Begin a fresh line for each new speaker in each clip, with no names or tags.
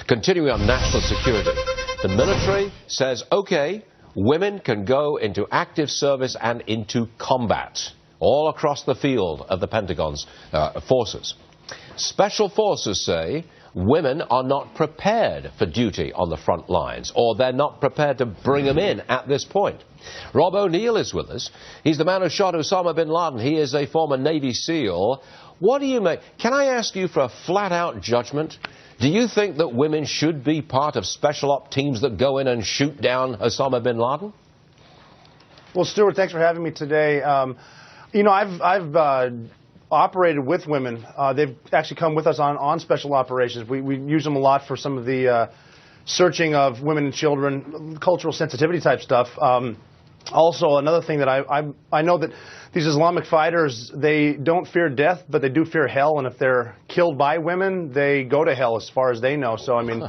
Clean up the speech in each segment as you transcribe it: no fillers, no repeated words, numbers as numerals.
Continuing on national security, the military says, okay, women can go into active service and into combat all across the field of the Pentagon's forces. Special forces say women are not prepared for duty on the front lines, or they're not prepared to bring them in at this point. Rob O'Neill is with us. He's the man who shot Osama bin Laden. He is a former Navy SEAL. What do you make? Can I ask you for a flat-out judgment? Do you think that women should be part of special op teams that go in and shoot down Osama bin Laden?
Well, Stuart, thanks for having me today. You know, I've operated with women. They've actually come with us on special operations. We use them a lot for some of the searching of women and children, cultural sensitivity type stuff. Also, another thing that I know that these Islamic fighters, they don't fear death, but they do fear hell. And if they're killed by women, they go to hell as far as they know. So, I mean,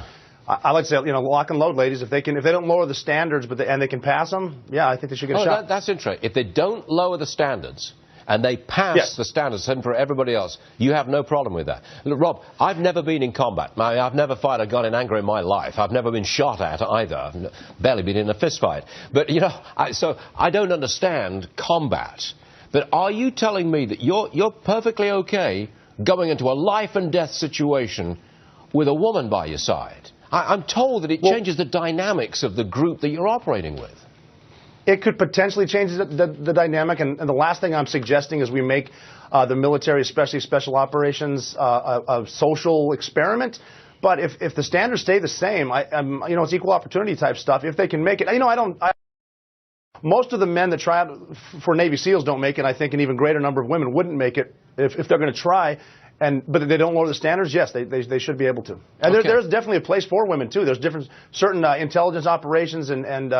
I like to say, you know, lock and load, ladies. If they don't lower the standards, and they can pass them, yeah, I think they should get a shot.
That's interesting. If they don't lower the standards, and they pass the standards same for everybody else, you have no problem with that. Look, Rob, I've never been in combat. I've never fired a gun in anger in my life. I've never been shot at either. I've barely been in a fist fight. But, you know, so I don't understand combat. But are you telling me that you're perfectly okay going into a life and death situation with a woman by your side? I'm told that it changes the dynamics of the group that you're operating with.
It could potentially change the dynamic, and the last thing I'm suggesting is we make the military, especially special operations, a social experiment. But if the standards stay the same, you know, it's equal opportunity type stuff. If they can make it, you know, most of the men that try out for Navy SEALs don't make it. I think an even greater number of women wouldn't make it if they're going to try. But if they don't lower the standards, yes, they should be able to. And there's definitely a place for women too. There's certain intelligence operations and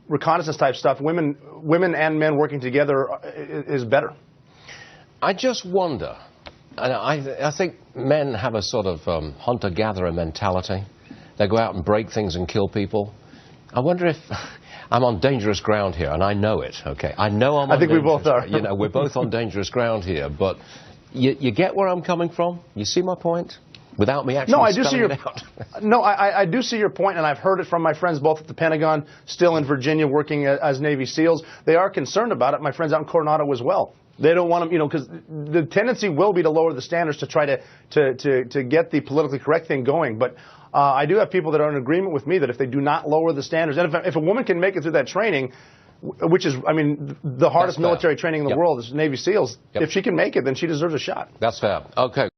reconnaissance type stuff. Women and men working together is better.
I just wonder, and I think men have a sort of hunter-gatherer mentality. They go out and break things and kill people. I wonder if I'm on dangerous ground here, and I know it. Okay, I know I'm.
I think we both are.
You know, we're both on dangerous ground here, but you get where I'm coming from. You see my point? Without me actually spelling it out.
No, I do see your point, and I've heard it from my friends both at the Pentagon, still in Virginia, working as Navy SEALs. They are concerned about it. My friends out in Coronado as well. They don't want them, you know, because the tendency will be to lower the standards to try to get the politically correct thing going. But I do have people that are in agreement with me that if they do not lower the standards, and if a woman can make it through that training, which is, I mean, the hardest military training in the world is Navy SEALs. If she can make it, then she deserves a shot.
That's fair. Okay.